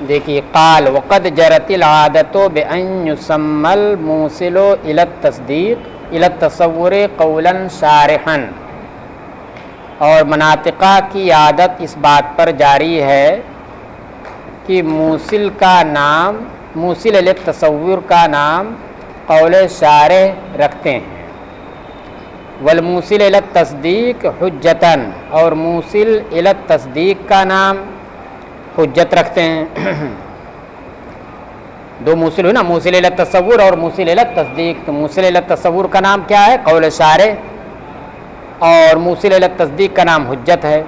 دیکھیے قال وقد جرت العادت بان یسمى الموصل الى التصدیق الى التصور قولا شارحا، اور مناطقہ کی عادت اس بات پر جاری ہے کہ موصل کا نام، موصل الی التصور کا نام قول شارح رکھتے ہیں، والموصل الی التصدیق حجتاً، اور موصل الی التصدیق کا نام حجت رکھتے ہیں۔ دو موصل ہوئے نا، موصل الی التصور اور موصل الی التصدیق، تو موصل الی التصور کا نام کیا ہے؟ قول شارح، اور موصل الی التصدیق کا نام حجت ہے۔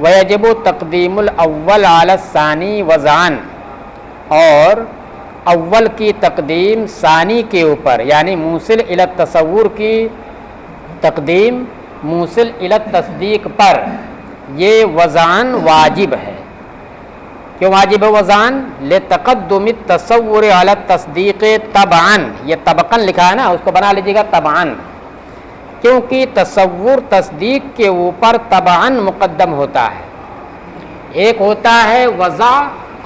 ویجب تقدیم الاول علی الثانی وضعاً، اور اول کی تقدیم ثانی کے اوپر، یعنی موصل الی التصور کی تقدیم موصل الی التصدیق پر، یہ وضعاً واجب ہے۔ کیوں واجب ہے وضعاً؟ لتقدم التصور علی التصدیق طبعاً، یہ طبقاً لکھا ہے نا، اس کو بنا لیجیے گا طبعاً، کیونکہ تصور تصدیق کے اوپر طبعاً مقدم ہوتا ہے۔ ایک ہوتا ہے وضع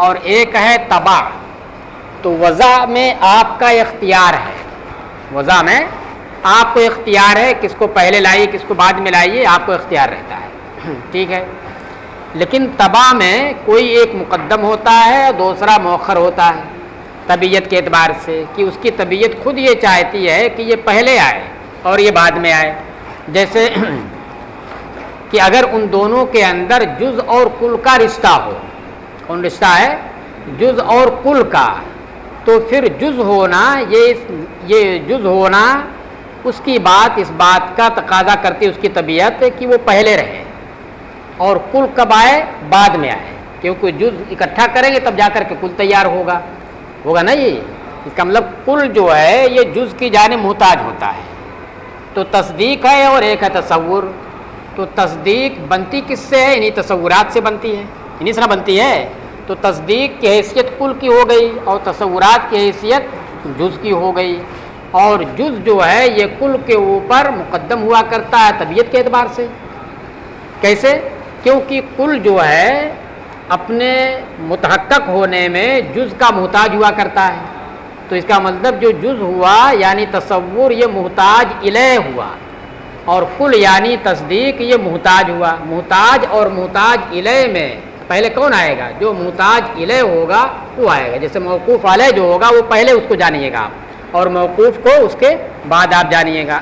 اور ایک ہے طبع، تو وضع میں آپ کا اختیار ہے، وضع میں آپ کو اختیار ہے، کس کو پہلے لائیے کس کو بعد میں لائیے، آپ کو اختیار رہتا ہے، ٹھیک ہے۔ لیکن طبع میں کوئی ایک مقدم ہوتا ہے اور دوسرا مؤخر ہوتا ہے، طبیعت کے اعتبار سے، کہ اس کی طبیعت خود یہ چاہتی ہے کہ یہ پہلے آئے اور یہ بعد میں آئے۔ جیسے کہ اگر ان دونوں کے اندر جز اور کل کا رشتہ ہو، کون رشتہ ہے؟ جز اور کل کا، تو پھر جز ہونا، یہ جز ہونا اس کی بات اس بات کا تقاضا کرتی ہے، اس کی طبیعت کہ وہ پہلے رہے، اور کل کب آئے؟ بعد میں آئے، کیونکہ جز اکٹھا کریں گے تب جا کر کے کل تیار ہوگا نا۔ یہ اس کا مطلب کل جو ہے یہ جز کی جانب محتاج ہوتا ہے۔ تو تصدیق ہے اور ایک ہے تصور، تو تصدیق بنتی کس سے ہے؟ انہی تصورات سے بنتی ہے، انہی سے بنتی ہے۔ تو تصدیق کی حیثیت کل کی ہو گئی اور تصورات کی حیثیت جز کی ہو گئی، اور جز جو ہے یہ کل کے اوپر مقدم ہوا کرتا ہے طبیعت کے اعتبار سے۔ کیسے؟ کیونکہ کل جو ہے اپنے متحقق ہونے میں جز کا محتاج ہوا کرتا ہے، تو اس کا مطلب جو جز ہوا یعنی تصور یہ محتاج الیہ ہوا، اور کل یعنی تصدیق یہ محتاج ہوا۔ محتاج اور محتاج الیہ میں پہلے کون آئے گا؟ جو محتاج الیہ ہوگا وہ آئے گا۔ جیسے موقوف علیہ جو ہوگا وہ پہلے اس کو جانیے گا آپ، اور موقوف کو اس کے بعد آپ جانیے گا۔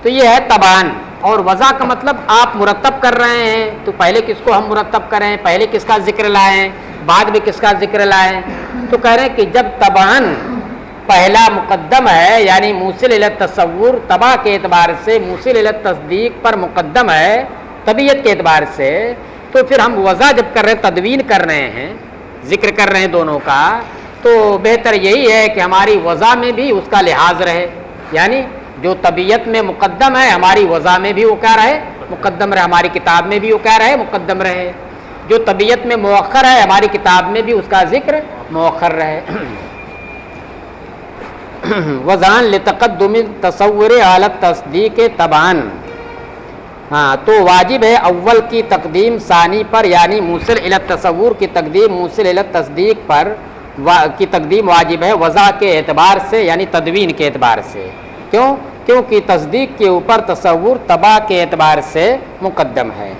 تو یہ ہے طبعاً۔ اور وضع کا مطلب آپ مرتب کر رہے ہیں، تو پہلے کس کو ہم مرتب کریں، پہلے کس کا ذکر لائیں، بعد میں کس کا ذکر لائیں؟ تو کہہ رہے ہیں کہ جب طبعاً پہلا مقدم ہے، یعنی موصل الی التصور طبع کے اعتبار سے موصل الی التصدیق پر مقدم ہے طبیعت کے اعتبار سے، تو پھر ہم وضع جب کر رہے ہیں، تدوین کر رہے ہیں، ذکر کر رہے ہیں دونوں کا، تو بہتر یہی ہے کہ ہماری وضع میں بھی اس کا لحاظ رہے، یعنی جو طبیعت میں مقدم ہے ہماری وضع میں بھی وہ کیا رہے؟ مقدم رہے، ہماری کتاب میں بھی وہ کیا رہے؟ مقدم رہے۔ جو طبیعت میں مؤخر ہے ہماری کتاب میں بھی اس کا ذکر مؤخر رہے۔ وضعاً لتقدم التصور علی التصدیق طبعاً، ہاں تو واجب ہے اول کی تقدیم ثانی پر، یعنی موصل الی التصور کی تقدیم موصل الی التصدیق پر کی تقدیم واجب ہے وضع کے اعتبار سے، یعنی تدوین کے اعتبار سے۔ کیوں؟ کیونکہ تصدیق کے اوپر تصور طبع کے اعتبار سے مقدم ہے۔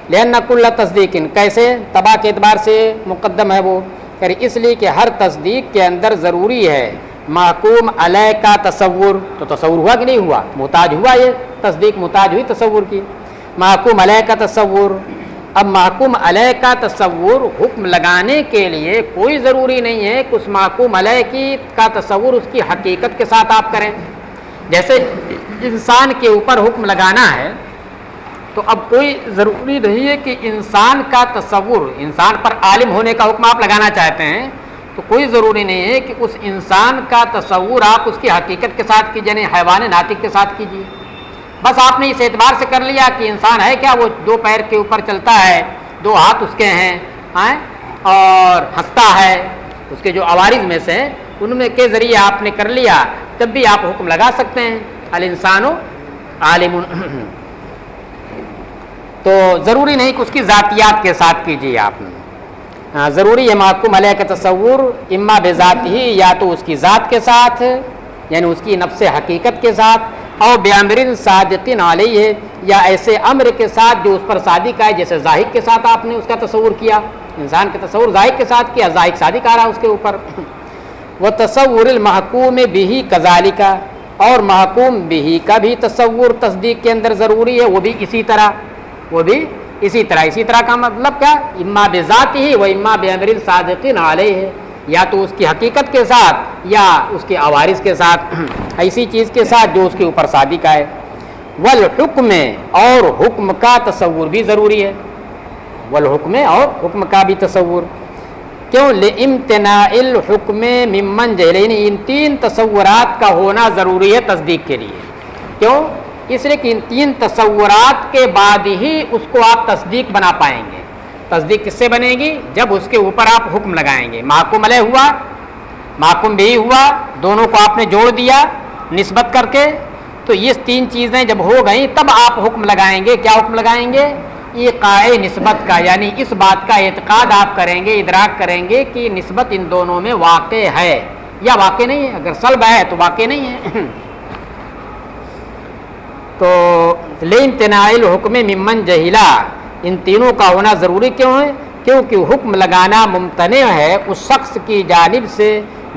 لأن کل تصدیق، کیسے طبع کے اعتبار سے مقدم ہے وہ؟ اس لیے کہ ہر تصدیق کے اندر ضروری ہے محکوم علیہ کا تصور، تو تصور ہوا کہ نہیں ہوا؟ محتاج ہوا، یہ تصدیق محتاج ہوئی تصور کی، محکوم علیہ کا تصور۔ اب محکوم علیہ کا تصور حکم لگانے کے لیے کوئی ضروری نہیں ہے کہ اس محکوم علیہ کا تصور اس کی حقیقت کے ساتھ آپ کریں۔ جیسے انسان کے اوپر حکم لگانا ہے تو اب کوئی ضروری نہیں ہے کہ انسان کا تصور، انسان پر عالم ہونے کا حکم آپ لگانا چاہتے ہیں تو کوئی ضروری نہیں ہے کہ اس انسان کا تصور آپ اس کی حقیقت کے ساتھ کیجیے، یعنی حیوان ناطق کے ساتھ کیجیے۔ بس آپ نے اس اعتبار سے کر لیا کہ انسان ہے کیا، وہ دو پیر کے اوپر چلتا ہے، دو ہاتھ اس کے ہیں اور ہنستا ہے، اس کے جو عوارض میں سے ان میں کے ذریعے آپ نے کر لیا، تب بھی آپ حکم لگا سکتے ہیں الانسان عالم۔ تو ضروری نہیں کہ اس کی ذاتیات کے ساتھ کیجیے آپ نے۔ ضروری ہے محکوم علیہ کا تصور اما بذات ہی، یا تو اس کی ذات کے ساتھ یعنی اس کی نفس حقیقت کے ساتھ، اور بامر صادق علیہ ہے، یا ایسے امر کے ساتھ جو اس پر صادق آئے، جیسے زاہد کے ساتھ آپ نے اس کا تصور کیا، انسان کا تصور زاہد کے ساتھ کیا، زاہد صادق آ رہا اس کے اوپر۔ وہ تصور المحکوم بھی کذالک، اور محکوم بھی کا بھی تصور تصدیق کے اندر ضروری ہے، وہ بھی اسی طرح، وہ بھی اسی طرح کا مطلب کیا، اما بذات ہی و اما بامر صادق علیہ ہے، یا تو اس کی حقیقت کے ساتھ یا اس کے عوارض کے ساتھ، ایسی چیز کے ساتھ جو اس کے اوپر صادق آئے۔ والحکم، اور حکم کا تصور بھی ضروری ہے، والحکم، اور حکم کا بھی تصور، کیوں؟ لامتناع الحکم ممن جہل، یعنی ان تین تصورات کا ہونا ضروری ہے تصدیق کے لیے، کیوں؟ اس لیے کہ ان تین تصورات کے بعد ہی اس کو آپ تصدیق بنا پائیں گے۔ تصدیق کس سے بنے گی؟ جب اس کے اوپر آپ حکم لگائیں گے، محکوم علیہ ہوا، محکوم بھی ہوا، دونوں کو آپ نے جوڑ دیا نسبت کر کے، تو یہ تین چیزیں جب ہو گئیں تب آپ حکم لگائیں گے۔ کیا حکم لگائیں گے؟ ایقاع نسبت کا، یعنی اس بات کا اعتقاد آپ کریں گے، ادراک کریں گے کہ نسبت ان دونوں میں واقع ہے یا واقع نہیں ہے۔ اگر سلب ہے تو واقع نہیں ہے۔ تو لامتناع الحکم ممن جہلا، ان تینوں کا ہونا ضروری کیوں ہے؟ کیونکہ حکم لگانا ممتنع ہے اس شخص کی جانب سے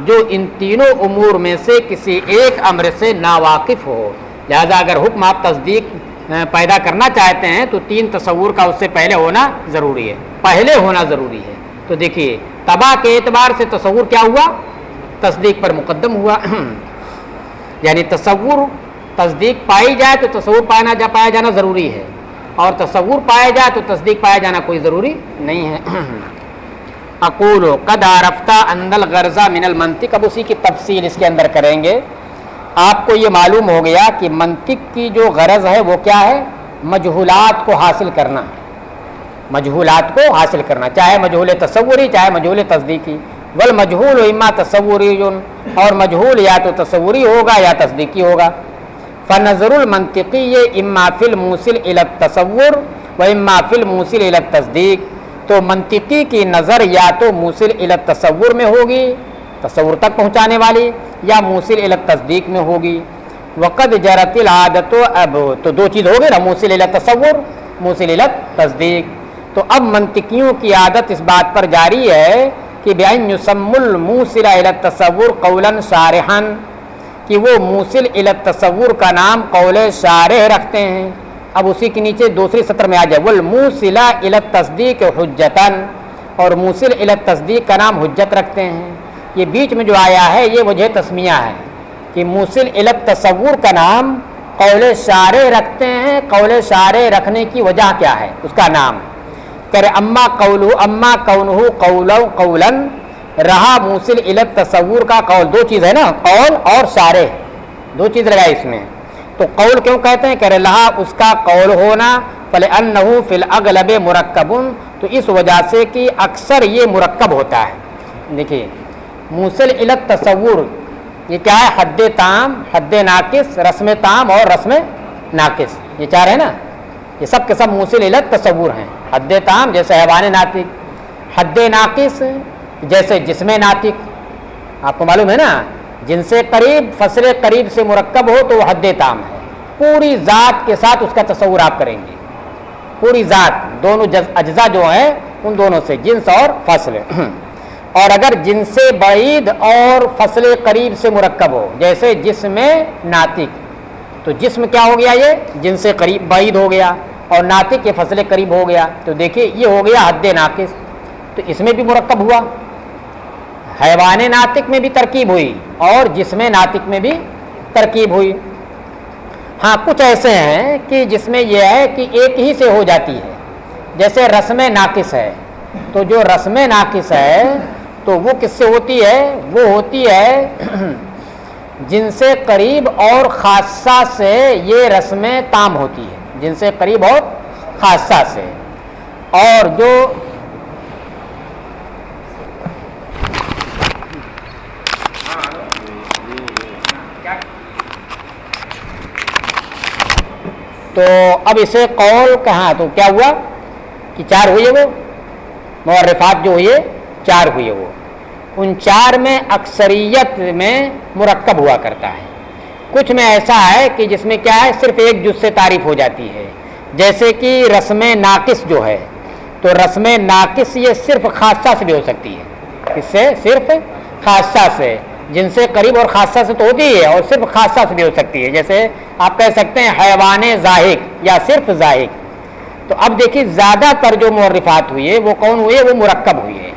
جو ان تینوں امور میں سے کسی ایک امر سے ناواقف ہو۔ لہذا اگر حکم آپ تصدیق پیدا کرنا چاہتے ہیں تو تین تصور کا اس سے پہلے ہونا ضروری ہے، پہلے ہونا ضروری ہے۔ تو دیکھیے تباہ کے اعتبار سے تصور کیا ہوا؟ تصدیق پر مقدم ہوا، یعنی تصور تصدیق پائی جائے تو تصور پایا جانا ضروری ہے، اور تصور پایا جائے تو تصدیق پایا جانا کوئی ضروری نہیں ہے۔ اقول قد عرفت ان الغرض من المنطق، اب اسی کی تفصیل اس کے اندر کریں گے۔ آپ کو یہ معلوم ہو گیا کہ منطق کی جو غرض ہے وہ کیا ہے؟ مجہولات کو حاصل کرنا، مجہولات کو حاصل کرنا، چاہے مجہول تصوری چاہے مجہول تصدیقی۔ والمجہول اما تصوری، اور مجہول یا تو تصوری ہوگا یا تصدیقی ہوگا۔ فنظر المنطقی اما فی الموصل الی التصور و اما فی الموصل الی التصدیق، تو منطقی کی نظر یا تو موصل الی التصور میں ہوگی، تصور تک پہنچانے والی، یا موصل الی التصدیق میں ہوگی۔ وقد جرت العادت، اب تو دو چیز ہوگی نا، موصل الی التصور موصل الی التصدیق۔ تو اب منطقیوں کی عادت اس بات پر جاری ہے کہ بأن یسموا الموصل الی التصور قولا شارحا، کہ وہ موصل الی التصور کا نام قول شارح رکھتے ہیں۔ اب اسی کے نیچے دوسری سطر میں آ جائے والموصل الی التصدیق حجتا، اور موصل الی التصدیق کا نام حجت رکھتے ہیں۔ یہ بیچ میں جو آیا ہے یہ وجہ تسمیہ ہے کہ موصل الی التصور کا نام قول شارح رکھتے ہیں۔ قول شارح رکھنے کی وجہ کیا ہے؟ اس کا نام کرے اما کونہ قولا، رہا موصل الی التصور کا قول، دو چیز ہے نا، قول اور شارح، دو چیز لگائی اس میں۔ تو قول کیوں کہتے ہیں؟ کہ رہا اس کا قول ہونا، فلأنہ فی الاغلب مرکب، تو اس وجہ سے کہ اکثر یہ مرکب ہوتا ہے۔ دیکھیے موصل الی التصور یہ کیا ہے؟ حد تام، حد ناقص، رسم تام اور رسم ناقص، یہ چار ہے نا، یہ سب کے سب موصل الی التصور ہیں۔ حد تام جیسے حیوان ناطق، حد ناقص جیسے جسم ناطق، آپ کو معلوم ہے نا، جن سے قریب فصل قریب سے مرکب ہو تو وہ حد تام ہے، پوری ذات کے ساتھ اس کا تصور آپ کریں گے، پوری ذات، دونوں اجزاء جو ہیں ان دونوں سے، جنس اور فصل۔ اور اگر جنس سے بعید اور فصل قریب سے مرکب ہو، جیسے جسم ناطق، تو جسم کیا ہو گیا؟ یہ جنس سے قریب بعید ہو گیا، اور ناطق یہ فصل قریب ہو گیا، تو دیکھیے یہ ہو گیا حد ناقص، تو اس میں بھی مرکب ہوا، حیوان ناطق میں بھی ترکیب ہوئی اور جسم ناطق میں بھی ترکیب ہوئی۔ ہاں کچھ ایسے ہیں کہ جس میں یہ ہے کہ ایک ہی سے ہو جاتی ہے، جیسے رسم ناقص ہے، تو جو رسم ناقص ہے تو وہ کس سے ہوتی ہے؟ وہ ہوتی ہے جن سے قریب اور خاصہ سے، یہ رسم تام ہوتی ہے، جن سے قریب اور خاصہ سے۔ اور جو تو اب اسے قول کہاں، تو کیا ہوا کہ چار ہوئی ہے وہ، معرفات جو ہوئے 4 ہوئے، وہ ان 4 میں اکثریت میں مرکب ہوا کرتا ہے، کچھ میں ایسا ہے کہ جس میں کیا ہے صرف ایک جز سے تعریف ہو جاتی ہے، جیسے کہ رسم ناقص جو ہے، تو رسم ناقص یہ صرف خاصہ سے بھی ہو سکتی ہے، اس سے صرف خاصہ سے، جن سے قریب اور خاصہ سے تو ہوتی ہے، اور صرف خاصہ سے بھی ہو سکتی ہے، جیسے آپ کہہ سکتے ہیں حیوان زاہق یا صرف زاہق۔ تو اب دیکھیے زیادہ تر جو معرفات ہوئی ہے وہ کون ہوئی ہے؟ وہ مرکب ہوئی ہے،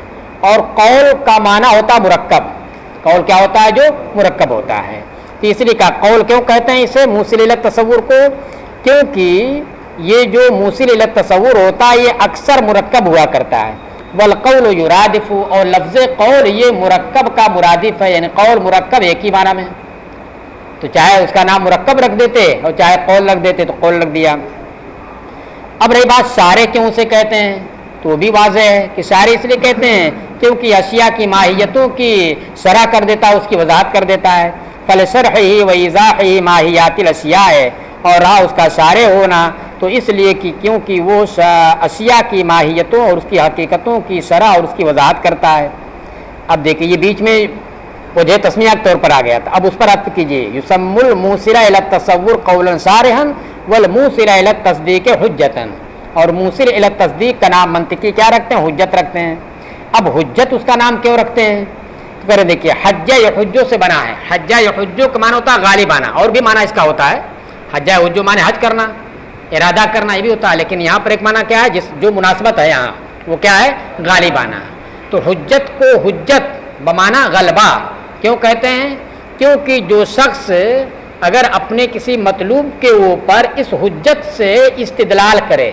اور قول کا معنی ہوتا مرکب، قول کیا ہوتا ہے؟ جو مرکب ہوتا ہے۔ تیسری کا قول کیوں کہتے ہیں اسے موصل الی تصور کو؟ کیونکہ یہ جو موصل الی تصور ہوتا ہے یہ اکثر مرکب ہوا کرتا ہے، والقول یرادف، اور لفظ قول یہ مرکب کا مرادف ہے، یعنی قول مرکب ایک ہی معنی میں، تو چاہے اس کا نام مرکب رکھ دیتے اور چاہے قول رکھ دیتے تو قول رکھ دیا۔ اب رہی بات شارح کیوں اسے کہتے ہیں، تو وہ بھی واضح ہے کہ شارح اس لیے کہتے ہیں کیونکہ اشیاء کی ماہیتوں کی شرح کر دیتا ہے، اس کی وضاحت کر دیتا ہے، فلشرحہ و ایضاحہ ماہیات الاشیاء ہے، اور رہا اس کا شارح ہونا تو اس لیے کہ کیونکہ وہ اشیاء کی ماہیتوں اور اس کی حقیقتوں کی شرح اور اس کی وضاحت کرتا ہے۔ اب دیکھیے یہ بیچ میں وجہ تسمیہ کے طور پر آ گیا تھا، اب اس پر عطف کیجیے، یسم الموصل الی التصور قولا شارحا والموصل الی التصدیق حجتا، اور موصل الی التصدیق کا نام منطقی کیا رکھتے ہیں؟ حجت رکھتے ہیں۔ اب حجت اس کا نام کیوں رکھتے ہیں؟ تو کریں دیکھیے حجہ یحجو سے بنا ہے، حجہ یحجو کا معنی ہوتا ہے غالب آنا، اور بھی معنی اس کا ہوتا ہے، حجہ یحجو معنی حج کرنا، ارادہ کرنا، یہ بھی ہوتا ہے، لیکن یہاں پر ایک معنی کیا ہے جو مناسبت ہے یہاں وہ کیا ہے؟ غالب آنا۔ تو حجت کو حجت بمعنی غلبہ کیوں کہتے ہیں؟ کیونکہ جو شخص اگر اپنے کسی مطلوب کے اوپر اس حجت سے استدلال کرے،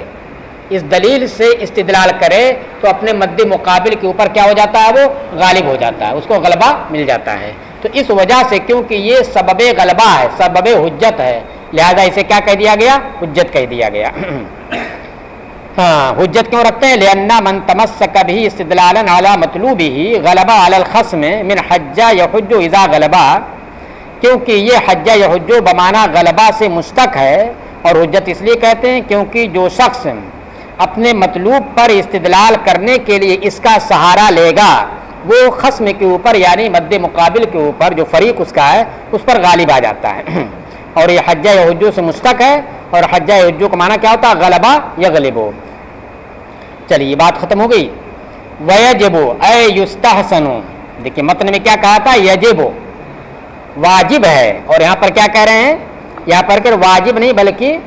اس دلیل سے استدلال کرے، تو اپنے مد مقابل کے اوپر کیا ہو جاتا ہے؟ وہ غالب ہو جاتا ہے، اس کو غلبہ مل جاتا ہے۔ تو اس وجہ سے کیونکہ یہ سبب غلبہ ہے، سبب حجت ہے، لہذا اسے کیا کہہ دیا گیا؟ حجت کہہ دیا گیا۔ ہاں حجت کیوں رکھتے ہیں؟ لأن من تمسک به استدلالا على مطلوبه غلب على الخصم من حجہ یحج اذا غلبہ، کیونکہ یہ حجہ یحج بمعنی غلبہ سے مشتق ہے، اور حجت اس لیے کہتے ہیں کیونکہ جو شخص اپنے مطلوب پر استدلال کرنے کے لیے اس کا سہارا لے گا وہ خصم کے اوپر یعنی مد مقابل کے اوپر جو فریق اس کا ہے اس پر غالب آ جاتا ہے، اور یہ حجہ یحج سے مشتق ہے، اور حجہ یحج کا معنی کیا ہوتا ہے؟ غلبہ یغلب۔ چلیے بات ختم ہو گئی۔ ویجب اے یستحسن، دیکھیے متن میں کیا کہا تھا؟ یجب واجب ہے، اور یہاں پر کیا کہہ رہے ہیں؟ یہاں پر کہ واجب نہیں بلکہ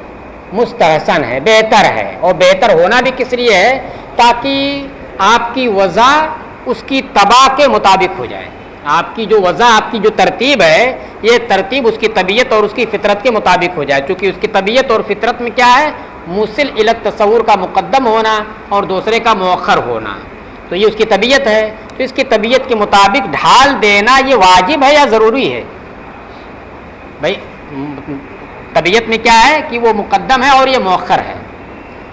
مستحسن ہے، بہتر ہے، اور بہتر ہونا بھی کس لیے ہے؟ تاکہ آپ کی وضع اس کی طبع کے مطابق ہو جائے، آپ کی جو وضع، آپ کی جو ترتیب ہے یہ ترتیب اس کی طبیعت اور اس کی فطرت کے مطابق ہو جائے، چونکہ اس کی طبیعت اور فطرت میں کیا ہے؟ موصل الی التصور کا مقدم ہونا اور دوسرے کا مؤخر ہونا، تو یہ اس کی طبیعت ہے، تو اس کی طبیعت کے مطابق ڈھال دینا یہ واجب ہے یا ضروری ہے؟ بھائی طبیعت میں کیا ہے کہ وہ مقدم ہے اور یہ مؤخر ہے،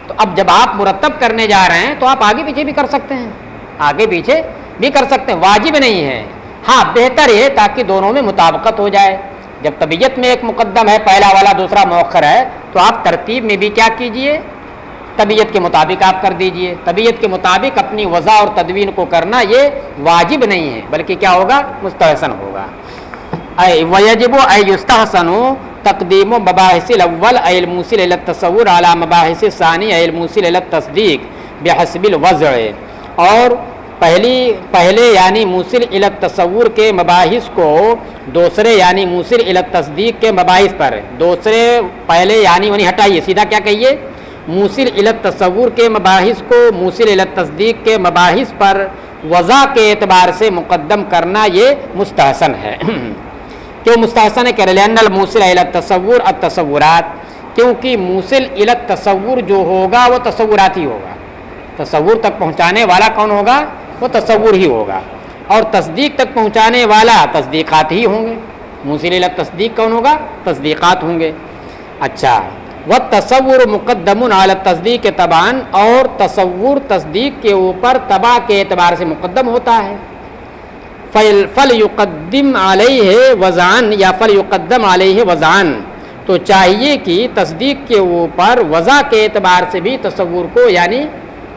تو اب جب آپ مرتب کرنے جا رہے ہیں تو آپ آگے پیچھے بھی کر سکتے ہیں، آگے پیچھے بھی کر سکتے ہیں، واجب نہیں ہے، ہاں بہتر ہے تاکہ دونوں میں مطابقت ہو جائے۔ جب طبیعت میں ایک مقدم ہے پہلا والا، دوسرا مؤخر ہے، تو آپ ترتیب میں بھی کیا کیجئے؟ طبیعت کے مطابق آپ کر دیجئے۔ طبیعت کے مطابق اپنی وضع اور تدوین کو کرنا یہ واجب نہیں ہے بلکہ کیا ہوگا؟ مستحسن ہوگا۔ ویجب اے یستحسن تقدیم مباحث الاول اے الموصل الی التصور علی مباحث الثانی اے الموصل الی التصدیق بحسب الوضع، اور پہلے یعنی موصل الی التصور کے مباحث کو دوسرے یعنی موصل الی التصدیق کے مباحث پر، دوسرے پہلے یعنی انہیں ہٹائیے، سیدھا کیا کہیے؟ موصل الی التصور کے مباحث کو موصل الی التصدیق کے مباحث پر وضع کے اعتبار سے مقدم کرنا یہ مستحسن ہے۔ کیوں مستحسن ہے؟ کہ لأن الموصل الی التصور التصورات، کیونکہ موصل الی التصور جو ہوگا وہ تصورات ہی ہوگا، تصور تک پہنچانے والا کون ہوگا؟ وہ تصور ہی ہوگا، اور تصدیق تک پہنچانے والا تصدیقات ہی ہوں گے۔ موصل الی التصدیق کون ہوگا؟ تصدیقات ہوں گے۔ اچھا، والتصور مقدم علی التصدیق طبعاً، اور تصور تصدیق کے اوپر طبع کے اعتبار سے مقدم ہوتا ہے۔ فلیقدم علیہ وضعاً یا فلیقدم علیہ وضعاً، تو چاہیے کہ تصدیق کے اوپر وضع کے اعتبار سے بھی تصور کو یعنی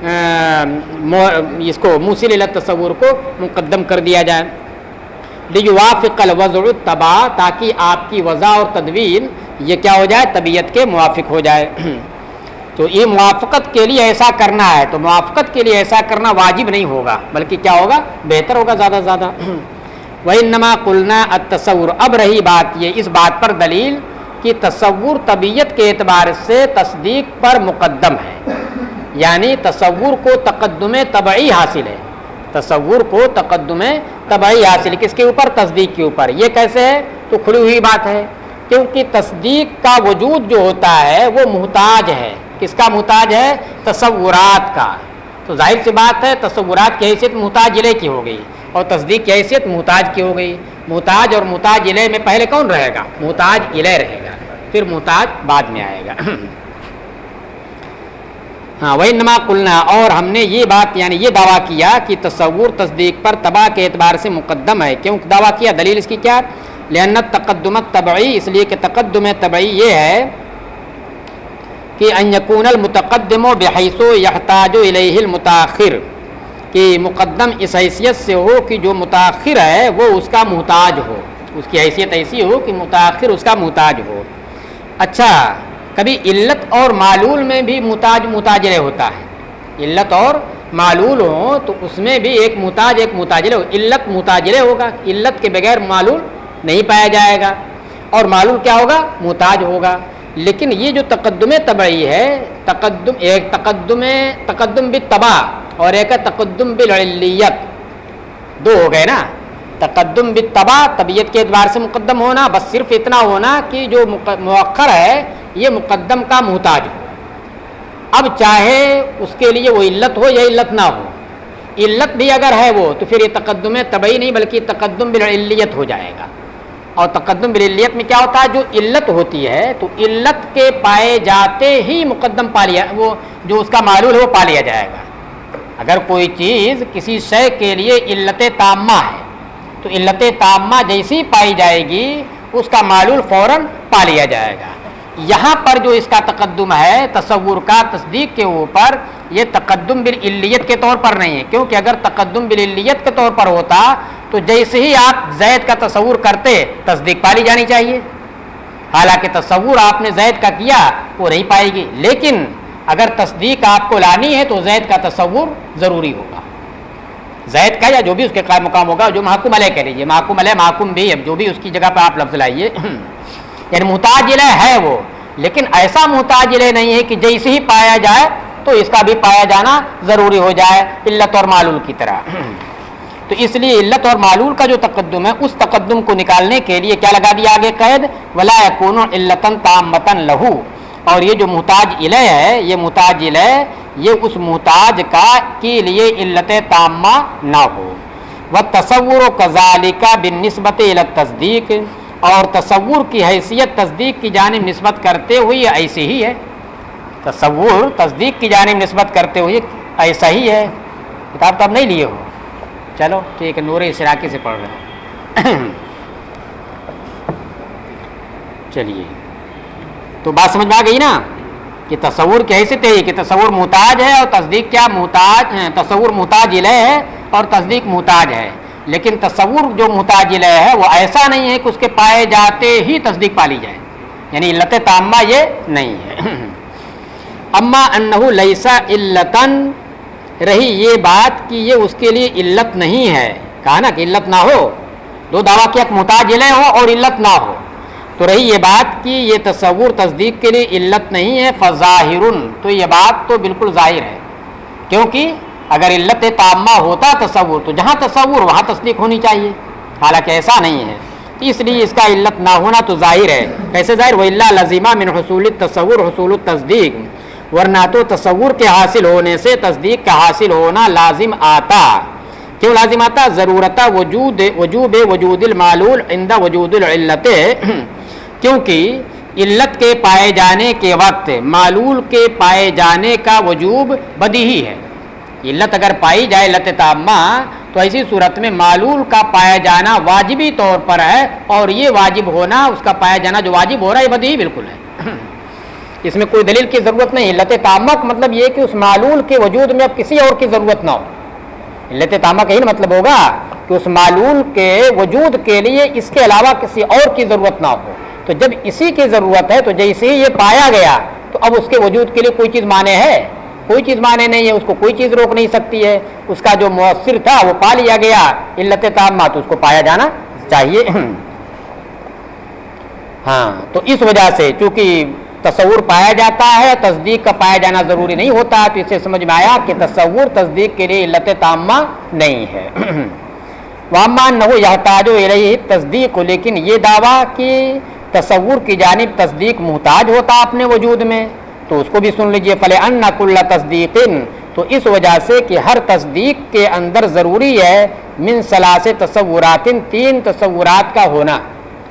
اس کو موصل الی تصور کو مقدم کر دیا جائے، لیوافق الوضع الطبع، تاکہ آپ کی وضع اور تدوین یہ کیا ہو جائے، طبیعت کے موافق ہو جائے۔ تو یہ موافقت کے لیے ایسا کرنا ہے، تو موافقت کے لیے ایسا کرنا واجب نہیں ہوگا، بلکہ کیا ہوگا، بہتر ہوگا زیادہ سے زیادہ۔ وَإِنَّمَا قُلْنَا التصور، اب رہی بات یہ اس بات پر دلیل کہ تصور طبیعت کے اعتبار سے تصدیق پر مقدم ہے، یعنی تصور کو تقدم طبعی حاصل ہے، تصور کو تقدم طبعی حاصل ہے، کس کے اوپر، تصدیق کے اوپر۔ یہ کیسے ہے، تو کھلی ہوئی بات ہے، کیونکہ تصدیق کا وجود جو ہوتا ہے وہ محتاج ہے، کس کا محتاج ہے، تصورات کا۔ تو ظاہر سی بات ہے تصورات کی حیثیت محتاج الیہ کی ہو گئی، اور تصدیق کی حیثیت محتاج کی ہو گئی۔ محتاج اور محتاج الیہ میں پہلے کون رہے گا، محتاج الیہ رہے گا، پھر محتاج بعد میں آئے گا۔ ہاں، وَإِنَّمَا قُلْنَا، اور ہم نے یہ بات یعنی یہ دعویٰ کیا کہ تصور تصدیق پر طبع کے اعتبار سے مقدم ہے۔ کیوں دعویٰ کیا، دلیل اس کی کیا، لأن التقدم الطبعی، اس لیے کہ تقدم طبعی یہ ہے کہ ان یکون المتقدم بحیث یحتاج الیہ المتاخر، کہ مقدم اس حیثیت سے ہو کہ جو متاخر ہے وہ اس کا محتاج ہو، اس کی حیثیت ایسی ہو کہ متاخر اس کا محتاج ہو۔ اچھا، کبھی علت اور معلول میں بھی محتاجلے ہوتا ہے، علت اور معلول ہو تو اس میں بھی ایک محتاجلے ہو، علت محتاجلے ہوگا، علت کے بغیر معلول نہیں پایا جائے گا، اور معلول کیا ہوگا، محتاج ہوگا۔ لیکن یہ جو تقدم طبعی ہے، ایک تقدم بالطبع اور ایک ہے تقدم بالعلیت، دو ہو گئے نا۔ تقدم بالطبع طبیعت کے اعتبار سے مقدم ہونا، بس صرف اتنا ہونا کہ جو مؤخر ہے یہ مقدم کا محتاج ہو۔ اب چاہے اس کے لیے وہ علت ہو یا علت نہ ہو، علت بھی اگر ہے وہ تو پھر یہ تقدم طبعی نہیں بلکہ تقدم بالعلیت ہو جائے گا۔ اور تقدم بالعلیت میں کیا ہوتا ہے، جو علت ہوتی ہے تو علت کے پائے جاتے ہی مقدم پا لیا، وہ جو اس کا معلول ہے وہ پا لیا جائے گا۔ اگر کوئی چیز کسی شے کے لیے علت تامہ ہے تو علت تامہ جیسی پائی جائے گی اس کا معلول فوراً پا لیا جائے گا۔ یہاں پر جو اس کا تقدم ہے تصور کا تصدیق کے اوپر، یہ تقدم بالعلیت کے طور پر نہیں ہے، کیونکہ اگر تقدم بالعلیت کے طور پر ہوتا تو جیسے ہی آپ زید کا تصور کرتے تصدیق پالی جانی چاہیے، حالانکہ تصور آپ نے زید کا کیا وہ نہیں پائے گی، لیکن اگر تصدیق آپ کو لانی ہے تو زید کا تصور ضروری ہوگا، زید کا یا جو بھی اس کے قائم مقام ہوگا، جو محکوم علیہ کہہ لیجیے، محکوم علیہ محکوم بھی، اب جو بھی اس کی جگہ پہ آپ لفظ لائیے، یعنی محتاج الیہ ہے وہ، لیکن ایسا محتاج الیہ نہیں ہے کہ جیسے ہی پایا جائے تو اس کا بھی پایا جانا ضروری ہو جائے، علت اور معلول کی طرح۔ تو اس لیے علت اور معلول کا جو تقدم ہے اس تقدم کو نکالنے کے لیے کیا لگا دیا آگے قید، ولا یکون علتا تامۃ لہ، اور یہ جو محتاج الیہ ہے، یہ محتاج الیہ یہ اس محتاج کا کے لیے علت تامہ نہ ہو۔ والتصور کذالک بالنسبۃ الی التصدیق، اور تصور کی حیثیت تصدیق کی جانب نسبت کرتے ہوئے ایسے ہی ہے، تصور تصدیق کی جانب نسبت کرتے ہوئے ایسا ہی ہے۔ کتاب تو اب نہیں لیے ہو، چلو ٹھیک ہے، نور اشراقی سے پڑھ رہے ہیں۔ چلیے، تو بات سمجھ میں آ گئی نا کہ تصور کی حیثیت ہے کہ تصور محتاج ہے اور تصدیق کیا محتاج، تصور محتاج الیہ ہے اور تصدیق محتاج ہے، لیکن تصور جو محتاج الیہ ہے وہ ایسا نہیں ہے کہ اس کے پائے جاتے ہی تصدیق پالی جائے، یعنی علت تامہ یہ نہیں ہے۔ اما انہ لیس علتن، رہی یہ بات کہ یہ اس کے لیے علت نہیں ہے، کہا نا کہ علت نہ ہو، دو دعویٰ کیا، محتاج الیہ ہو اور علت نہ ہو، تو رہی یہ بات کہ یہ تصور تصدیق کے لیے علت نہیں ہے، فظاہر، تو یہ بات تو بالکل ظاہر ہے، کیونکہ اگر علت تامہ ہوتا تصور تو جہاں تصور وہاں تصدیق ہونی چاہیے، حالانکہ ایسا نہیں ہے، اس لیے اس کا علت نہ ہونا تو ظاہر ہے۔ کیسے ظاہر، وَإِلَّا لَزِمَ مِنْ حُصُولِ التَّصَوُّرِ حُصُولُ التَّصْدِيقِ، ورنہ تو تصور کے حاصل ہونے سے تصدیق کا حاصل ہونا لازم آتا۔ کیوں لازم آتا، ضرورت وجوب وجود المعلول عند وجود العلت، کیونکہ علت کے پائے جانے کے وقت معلول کے پائے جانے کا وجوب بدیہی ہے۔ علت اگر پائی جائے علت تامہ تو ایسی صورت میں معلول کا پایا جانا واجبی طور پر ہے، اور یہ واجب ہونا، اس کا پایا جانا جو واجب ہو رہا ہے بدیہی بالکل ہے۔ اس میں کوئی دلیل کی ضرورت نہیں. علت تامہ کا مطلب یہ کہ اس معلول کے وجود میں اب کسی اور کی ضرورت نہ ہو. علت تامہ کا یہی مطلب ہوگا کہ اس معلول کے وجود کے لیے اس کے علاوہ کسی اور کی ضرورت نہ ہو. تو جب اسی کی ضرورت ہے تو جیسے ہی یہ پایا گیا تو اب اس کے وجود کے لیے کوئی چیز مانے ہے؟ کوئی چیز مانے نہیں ہے. اس کو کوئی چیز روک نہیں سکتی ہے. اس کا جو مؤثر تھا وہ پا لیا گیا علت تامہ، تو اس کو پایا جانا چاہیے. ہاں تو اس وجہ سے چونکہ تصور پایا جاتا ہے، تصدیق کا پایا جانا ضروری نہیں ہوتا، تو اس سے سمجھ میں آیا کہ تصور تصدیق کے لیے علت تامہ نہیں ہے. واما انہ یحتاج الیہ تصدیق، لیکن یہ دعویٰ کہ تصور کی جانب تصدیق محتاج ہوتا اپنے وجود میں، تو اس کو بھی سن لیجئے. فلأن کل تصدیق، تو اس وجہ سے کہ ہر تصدیق کے اندر ضروری ہے من ثلاث تصورات، 3 تصورات کا ہونا.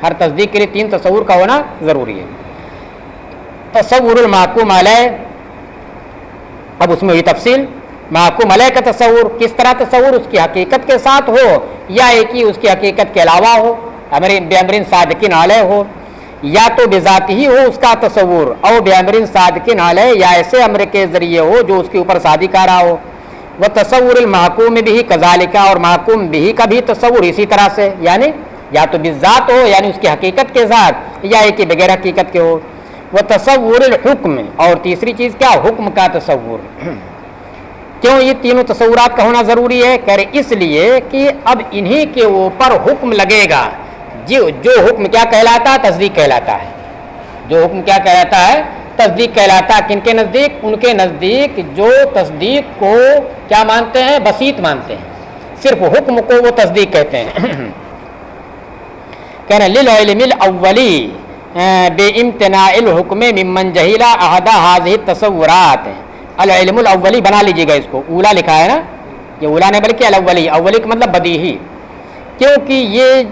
ہر تصدیق کے لیے 3 تصور کا ہونا ضروری ہے. تصور المحکوم علیہ، اب اس میں یہ تفصیل. محکوم علیہ کا تصور کس طرح تصور؟ اس کی حقیقت کے ساتھ ہو یا ایک ہی اس کی حقیقت کے علاوہ ہو، بامرین صادقین علیہ ہو، یا تو بذات ہی ہو اس کا تصور، اور بامرین صادقین علیہ، یا ایسے امر کے ذریعے ہو جو اس کے اوپر صادق آ رہا ہو. وہ تصور المحکوم بھی کذالک، اور محکوم بھی کا بھی تصور اسی طرح سے، یعنی یا تو بذات ہو یعنی اس کی حقیقت کے ساتھ، یا ایک ہی بغیر حقیقت کے ہو. وہ تصور الحکم، اور تیسری چیز کیا؟ حکم کا تصور. کیوں یہ تینوں تصورات کا ہونا ضروری ہے؟ کہہ رہے اس لیے کہ اب انہی کے اوپر حکم لگے گا. جو حکم کیا کہلاتا ہے؟ تصدیق کہلاتا ہے. جو حکم کیا کہلاتا ہے؟ تصدیق کہلاتا ہے. کن کے نزدیک؟ ان کے نزدیک جو تصدیق کو کیا مانتے ہیں؟ بسیط مانتے ہیں. صرف حکم کو وہ تصدیق کہتے ہیں. کہہ رہے للعلم الاولی بے امتناع الحکم ممن جہل احد هذه التصورات. العلم الاولی بنا لیجیے گا، اس کو اولا لکھا ہے نا، یہ اولا نہیں بلکہ الاولی. اولی کا مطلب بدیہی، کیونکہ یہ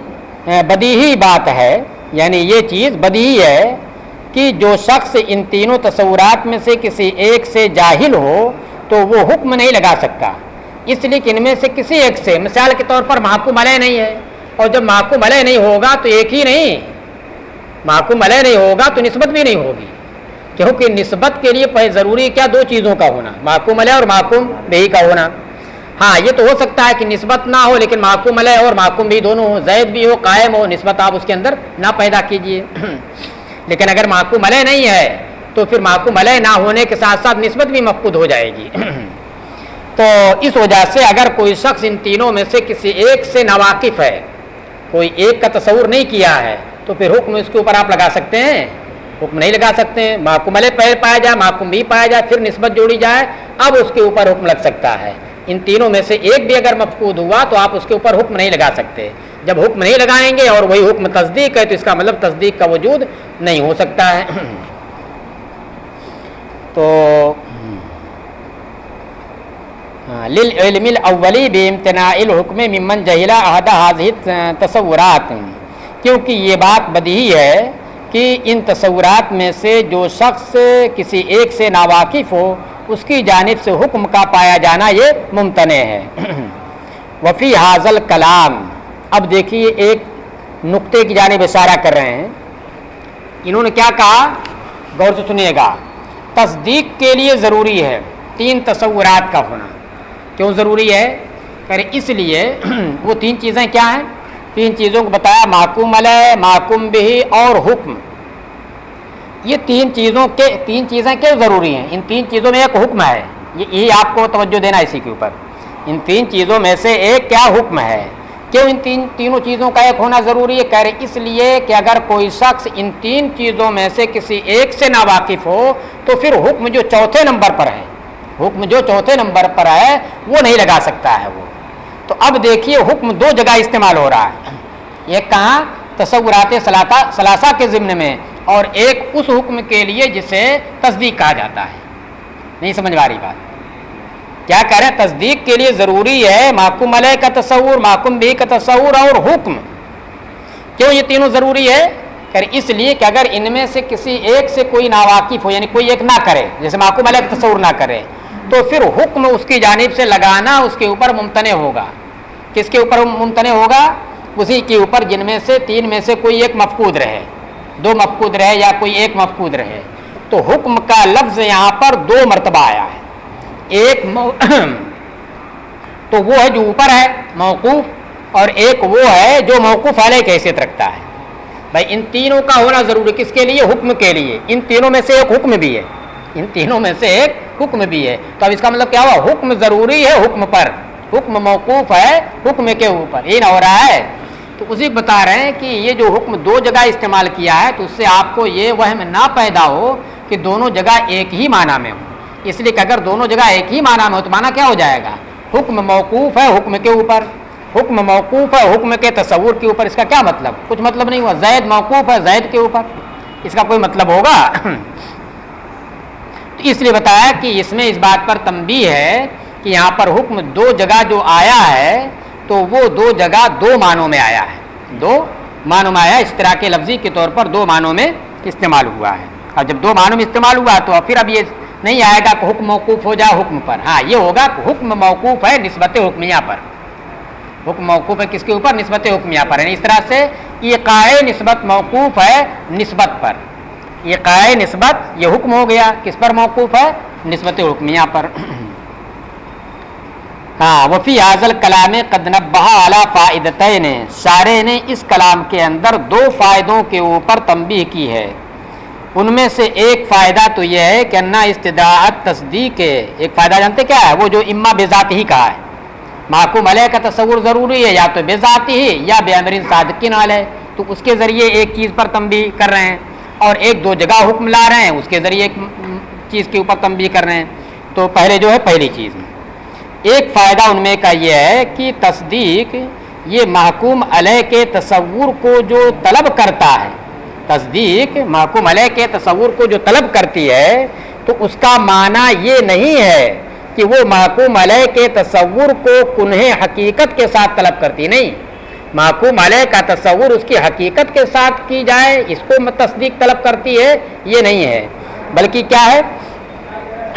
بدیہی بات ہے، یعنی یہ چیز بدیہی ہے کہ جو شخص ان تینوں تصورات میں سے کسی ایک سے جاہل ہو تو وہ حکم نہیں لگا سکتا. اس لیے کہ ان میں سے کسی ایک سے، مثال کے طور پر محکوم علیہ نہیں ہے، اور جب محکوم علیہ نہیں ہوگا تو ایک ہی نہیں، محکوم علیہ نہیں ہوگا تو نسبت بھی نہیں ہوگی. کیونکہ نسبت کے لیے ضروری کیا؟ 2 چیزوں کا ہونا، محکوم علیہ اور محکوم بہ کا ہونا. ہاں یہ تو ہو سکتا ہے کہ نسبت نہ ہو لیکن محکوم علیہ اور محکوم بہ دونوں ہو، زید بھی ہو قائم ہو، نسبت آپ اس کے اندر نہ پیدا کیجئے. لیکن اگر محکوم علیہ نہیں ہے تو پھر محکوم علیہ نہ ہونے کے ساتھ ساتھ نسبت بھی مفقود ہو جائے گی. تو اس وجہ سے اگر کوئی شخص ان تینوں میں سے کسی ایک سے ناواقف ہے، کوئی ایک کا تصور نہیں کیا ہے، تو پھر حکم اس کے اوپر آپ لگا سکتے ہیں؟ حکم نہیں لگا سکتے ہیں. محکوم علیہ پہلے پایا جائے، محکوم بھی پایا جائے، پھر نسبت جوڑی جائے، اب اس کے اوپر حکم لگ سکتا ہے. ان تینوں میں سے ایک بھی اگر مفقود ہوا تو آپ اس کے اوپر حکم نہیں لگا سکتے. جب حکم نہیں لگائیں گے اور وہی حکم تصدیق ہے تو اس کا مطلب تصدیق کا وجود نہیں ہو سکتا ہے. تو للعلم الاولی بامتناع الحکم ممن جہل احد هذه التصورات، کیونکہ یہ بات بدیہی ہے کہ ان تصورات میں سے جو شخص کسی ایک سے ناواقف ہو اس کی جانب سے حکم کا پایا جانا یہ ممتنع ہے. وفی حاضل کلام، اب دیکھیے ایک نقطے کی جانب اشارہ کر رہے ہیں. انہوں نے کیا کہا؟ غور سے سنیے گا. تصدیق کے لیے ضروری ہے 3 تصورات کا ہونا. کیوں ضروری ہے؟ کہ اس لیے وہ 3 چیزیں کیا ہیں؟ 3 چیزوں کو بتایا، محکوم علیہ، محکوم بہ اور حکم. یہ 3 چیزیں کیوں ضروری ہیں؟ ان 3 چیزوں میں ایک حکم ہے. یہی آپ کو توجہ دینا اسی کے اوپر. ان 3 چیزوں میں سے ایک کیا حکم ہے؟ کیوں ان تینوں چیزوں کا ایک ہونا ضروری ہے؟ کہہ رہے اس لیے کہ اگر کوئی شخص ان 3 چیزوں میں سے کسی ایک سے ناواقف ہو تو پھر حکم جو چوتھے نمبر پر ہے، وہ نہیں لگا سکتا ہے وہ. تو اب دیکھیے حکم 2 جگہ استعمال ہو رہا ہے. ایک کہاں؟ تصورات ثلاثہ کے ضمن میں، اور ایک اس حکم کے لیے جسے تصدیق کہا جاتا ہے. نہیں سمجھ آ رہی بات؟ کیا کہہ رہے ہیں؟ تصدیق کے لیے ضروری ہے محکوم علیہ کا تصور، محکوم بہ کا تصور اور حکم. کیوں یہ تینوں ضروری ہے؟ کہ اس لیے کہ اگر ان میں سے کسی ایک سے کوئی ناواقف ہو، یعنی کوئی ایک نہ کرے، جیسے محکوم علیہ کا تصور نہ کرے، تو پھر حکم اس کی جانب سے لگانا اس کے اوپر ممتنع ہوگا. کس کے اوپر ممتنع ہوگا؟ اسی کے اوپر جن میں سے 3 میں سے کوئی ایک مفقود رہے، 2 مفقود رہے یا کوئی ایک مفقود رہے. تو حکم کا لفظ یہاں پر 2 مرتبہ آیا ہے. ایک تو وہ ہے جو اوپر ہے موقوف، اور ایک وہ ہے جو موقوف علیہ کی حیثیت رکھتا ہے. بھائی ان تینوں کا ہونا ضروری کس کے لیے؟ حکم کے لیے. ان تینوں میں سے ایک حکم بھی ہے، ان تینوں میں سے ایک حکم بھی ہے. تو اب اس کا مطلب کیا ہوا؟ حکم ضروری ہے حکم پر، حکم موقوف ہے حکم کے اوپر. یہ نہ ہو رہا ہے. تو اسی بتا رہے ہیں کہ یہ جو حکم 2 جگہ استعمال کیا ہے تو اس سے آپ کو یہ وہم نہ پیدا ہو کہ دونوں جگہ ایک ہی معنی میں ہو. اس لیے کہ اگر دونوں جگہ ایک ہی معنی میں ہو تو معنی کیا ہو جائے گا؟ حکم موقوف ہے حکم کے اوپر، حکم موقوف ہے حکم کے تصور کے اوپر. اس کا کیا مطلب؟ کچھ مطلب نہیں ہوا. زید موقوف ہے زید کے اوپر، اس کا کوئی مطلب ہوگا؟ تو اس لیے بتایا کہ اس میں اس بات پر تنبیہ ہے کہ یہاں پر حکم 2 جگہ جو آیا ہے تو وہ 2 جگہ 2 معنوں میں آیا ہے. 2 معنوں میں آیا، اشتراک لفظی کے طور پر 2 معنوں میں استعمال ہوا ہے. اور جب 2 معنوں میں استعمال ہوا تو پھر اب یہ نہیں آئے گا کہ حکم موقوف ہو جائے حکم پر. ہاں یہ ہوگا کہ حکم موقوف ہے نسبت حکمیہ پر. حکم موقوف ہے کس کے اوپر؟ نسبت حکمیہ پر. یعنی اس طرح سے ایقاع نسبت موقوف ہے نسبت پر. ایقاع نسبت یہ حکم ہو گیا، کس پر موقوف ہے؟ نسبت حکمیہ پر. ہاں وفی حاضل کلام قد نبہ علی فائدتین، شارح نے اس کلام کے اندر 2 فائدوں کے اوپر تنبیہ کی ہے. ان میں سے ایک فائدہ تو یہ ہے کہ انا استداعت تصدیق ہے. ایک فائدہ جانتے کیا ہے؟ وہ جو اما بذات ہی کہا ہے، محکوم علیہ کا تصور ضروری ہے یا تو بذات ہی یا بے امر صادقین علیہ. تو اس کے ذریعے ایک چیز پر تنبیہ کر رہے ہیں، اور ایک 2 جگہ حکم لا رہے ہیں اس کے ذریعے ایک چیز کے اوپر تنبیہ کر رہے ہیں. تو پہلے جو ہے پہلی چیز میں ایک فائدہ ان میں کا یہ ہے کہ تصدیق یہ محکوم علیہ کے تصور کو جو طلب کرتا ہے، تصدیق محکوم علیہ کے تصور کو جو طلب کرتی ہے تو اس کا معنی یہ نہیں ہے کہ وہ محکوم علیہ کے تصور کو کنہ حقیقت کے ساتھ طلب کرتی. نہیں، محکوم علیہ کا تصور اس کی حقیقت کے ساتھ کی جائے اس کو تصدیق طلب کرتی ہے، یہ نہیں ہے. بلکہ کیا ہے؟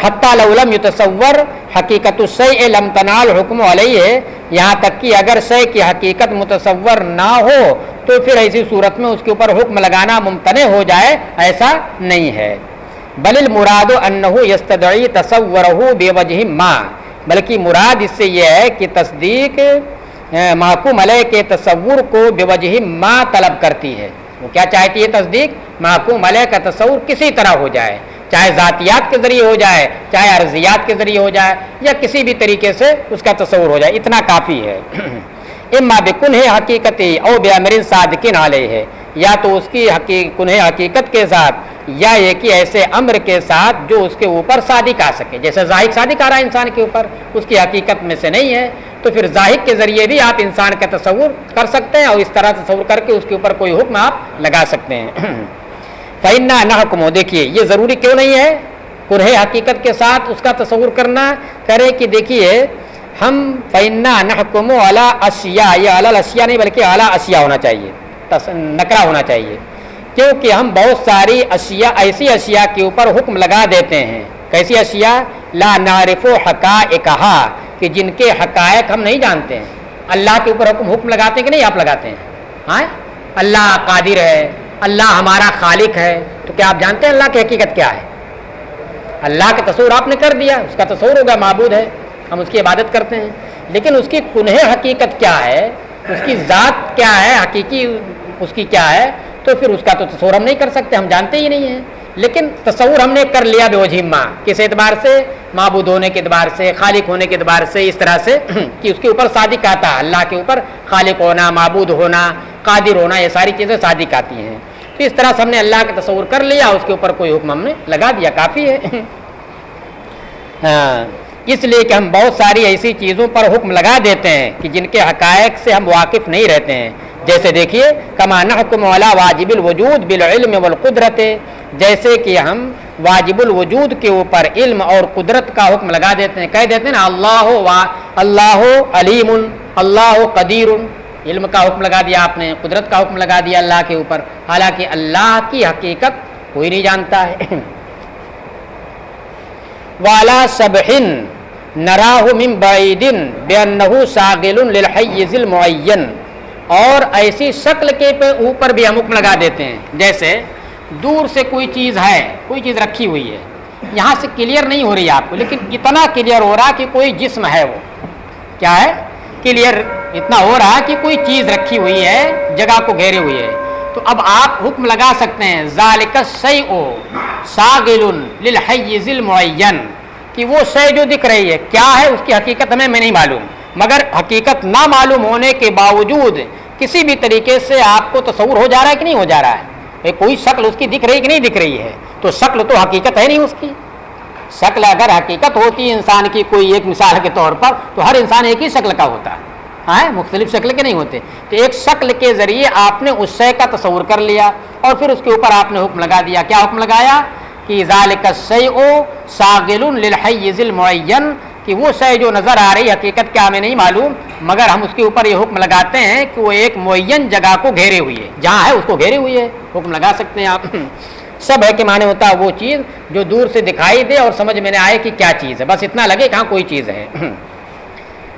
حتی لو لم یتصور حقیقت الشیء لم تنال حکم علیہ، یہاں تک کہ اگر شے کی حقیقت متصور نہ ہو تو پھر ایسی صورت میں اس کے اوپر حکم لگانا ممتنع ہو جائے، ایسا نہیں ہے. بل المراد انہ یستدعی تصورہ بوجہ ما، بلکہ مراد اس سے یہ ہے کہ تصدیق محکوم علیہ کے تصور کو بوجہ ما طلب کرتی ہے. وہ کیا چاہتی ہے؟ تصدیق محکوم علیہ کا تصور کسی طرح ہو جائے، چاہے ذاتیات کے ذریعے ہو جائے، چاہے عرضیات کے ذریعے ہو جائے، یا کسی بھی طریقے سے اس کا تصور ہو جائے، اتنا کافی ہے. اما بکنہ حقیقتی او بامر صادقین علیہ ہے، یا تو اس کی کنہ حقیقت کے ساتھ یا یہ کہ ایسے امر کے ساتھ جو اس کے اوپر صادق آ سکے. جیسے ظاہر صادق آ رہا ہے انسان کے اوپر، اس کی حقیقت میں سے نہیں ہے، تو پھر ظاہر کے ذریعے بھی آپ انسان کا تصور کر سکتے ہیں اور اس طرح تصور کر کے اس کے اوپر کوئی حکم آپ لگا سکتے ہیں. فإنا نحکم، دیکھیے یہ ضروری کیوں نہیں ہے کنہ حقیقت کے ساتھ اس کا تصور کرنا کرے کہ دیکھیے ہم فإنا نحکم علی اشیاء، یہ علی الاشیاء نہیں بلکہ علی اشیاء ہونا چاہیے، نکرہ ہونا چاہیے، کیونکہ ہم بہت ساری اشیاء ایسی اشیاء کے اوپر حکم لگا دیتے ہیں. کیسی اشیاء؟ لا نعرف حقائقہا، کہ جن کے حقائق ہم نہیں جانتے ہیں. اللہ کے اوپر حکم لگاتے ہیں کہ نہیں آپ لگاتے ہیں؟ ہاں، اللہ قادر ہے، اللہ ہمارا خالق ہے، تو کیا آپ جانتے ہیں اللہ کی حقیقت کیا ہے؟ اللہ کا تصور آپ نے کر دیا، اس کا تصور ہوگا معبود ہے، ہم اس کی عبادت کرتے ہیں، لیکن اس کی کنہ حقیقت کیا ہے، اس کی ذات کیا ہے، حقیقی اس کی کیا ہے، تو پھر اس کا تو تصور ہم نہیں کر سکتے، ہم جانتے ہی نہیں ہیں. لیکن تصور ہم نے کر لیا بوجہ ما، کس اعتبار سے؟ معبود ہونے کے اعتبار سے، خالق ہونے کے اعتبار سے، اس طرح سے کہ اس کے اوپر صادق آتا ہے، اللہ کے اوپر خالق ہونا، معبود ہونا، قادر ہونا، یہ ساری چیزیں صادق آتی ہیں. تو اس طرح سے ہم نے اللہ کا تصور کر لیا، اس کے اوپر کوئی حکم ہم نے لگا دیا، کافی ہے. ہاں، اس لیے کہ ہم بہت ساری ایسی چیزوں پر حکم لگا دیتے ہیں کہ جن کے حقائق سے ہم واقف نہیں رہتے ہیں. جیسے دیکھیے کما نحکم علی واجب الوجود بالعلم والقدرت، جیسے کہ ہم واجب الوجود کے اوپر علم اور قدرت کا حکم لگا دیتے ہیں، کہہ دیتے ہیں نا اللہ علیم، اللہ قدیر. علم کا حکم لگا دیا آپ نے، قدرت کا حکم لگا دیا اللہ کے اوپر، حالانکہ اللہ کی حقیقت کوئی نہیں جانتا ہے. والا شبہن نراہ من بعید بانہ شاغل للحیز المعین، اور ایسی شکل کے اوپر بھی ہم حکم لگا دیتے ہیں. جیسے دور سے کوئی چیز ہے، کوئی چیز رکھی ہوئی ہے، یہاں سے کلیئر نہیں ہو رہی ہے آپ کو، لیکن اتنا کلیئر ہو رہا کہ کوئی جسم ہے، وہ کیا ہے، کلیئر اتنا ہو رہا کہ کوئی چیز رکھی ہوئی ہے، جگہ کو گھیرے ہوئی ہے، تو اب آپ حکم لگا سکتے ہیں ذالک الشیء شاغل للحیز المعین، کہ وہ شے جو دکھ رہی ہے کیا ہے، اس کی حقیقت ہمیں نہیں معلوم، مگر حقیقت نہ معلوم ہونے کے باوجود کسی بھی طریقے سے آپ کو تصور ہو جا رہا ہے کہ نہیں ہو جا رہا ہے، کوئی شکل اس کی دکھ رہی کہ نہیں دکھ رہی ہے، تو شکل تو حقیقت ہے نہیں اس کی، شکل اگر حقیقت ہوتی انسان کی کوئی ایک مثال کے طور پر تو ہر انسان ایک ہی شکل کا ہوتا ہے، مختلف شکل کے نہیں ہوتے، تو ایک شکل کے ذریعے آپ نے اس شے کا تصور کر لیا اور پھر اس کے اوپر آپ نے حکم لگا دیا، کیا حکم لگایا کہ ذالک الشیء شاغل للحیز المعین، کہ وہ شے جو نظر آ رہی حقیقت کیا ہمیں نہیں معلوم، مگر ہم اس کے اوپر یہ حکم لگاتے ہیں کہ وہ ایک معین جگہ کو گھیرے ہوئی ہے، جہاں ہے اس کو گھیرے ہوئی ہے، حکم لگا سکتے ہیں آپ۔ سب ہے کہ معنی ہوتا ہے وہ چیز جو دور سے دکھائی دے اور سمجھ میں نہ آئے کہ کیا چیز ہے، بس اتنا لگے کہ ہاں کوئی چیز ہے۔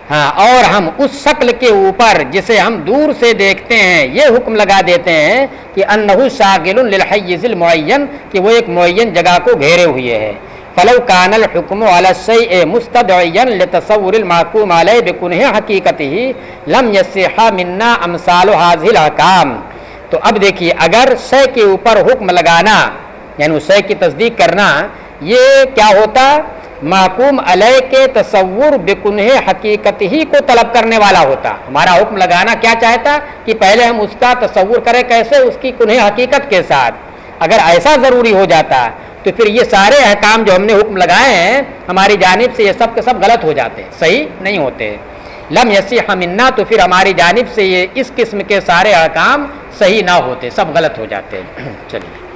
ہاں، اور ہم اس شکل کے اوپر جسے ہم دور سے دیکھتے ہیں یہ حکم لگا دیتے ہیں کہ انہ شاغل للحیز المعین، کہ وہ ایک معین جگہ کو گھیرے ہوئے ہے۔ فلو کان الحکم علی الشیء مستدعیا لتصور المحکوم علیہ بکنہ حقیقتہ لم یصح منا امثال هذه الاحکام۔ تو اب دیکھیے، اگر شے کے اوپر حکم لگانا یعنی اس شے کی تصدیق کرنا، یہ کیا ہوتا، محکوم علیہ کے تصور بکنہ حقیقت ہی کو طلب کرنے والا ہوتا۔ ہمارا حکم لگانا کیا چاہتا کہ پہلے ہم اس کا تصور کریں، کیسے، اس کی کنہ حقیقت کے ساتھ۔ اگر ایسا ضروری ہو جاتا تو پھر یہ سارے احکام جو ہم نے حکم لگائے ہیں ہماری جانب سے، یہ سب کے سب غلط ہو جاتے، صحیح نہیں ہوتے۔ لم یصح منا، تو پھر ہماری جانب سے یہ اس قسم کے سارے احکام صحیح نہ ہوتے، سب غلط ہو جاتے۔ چلیے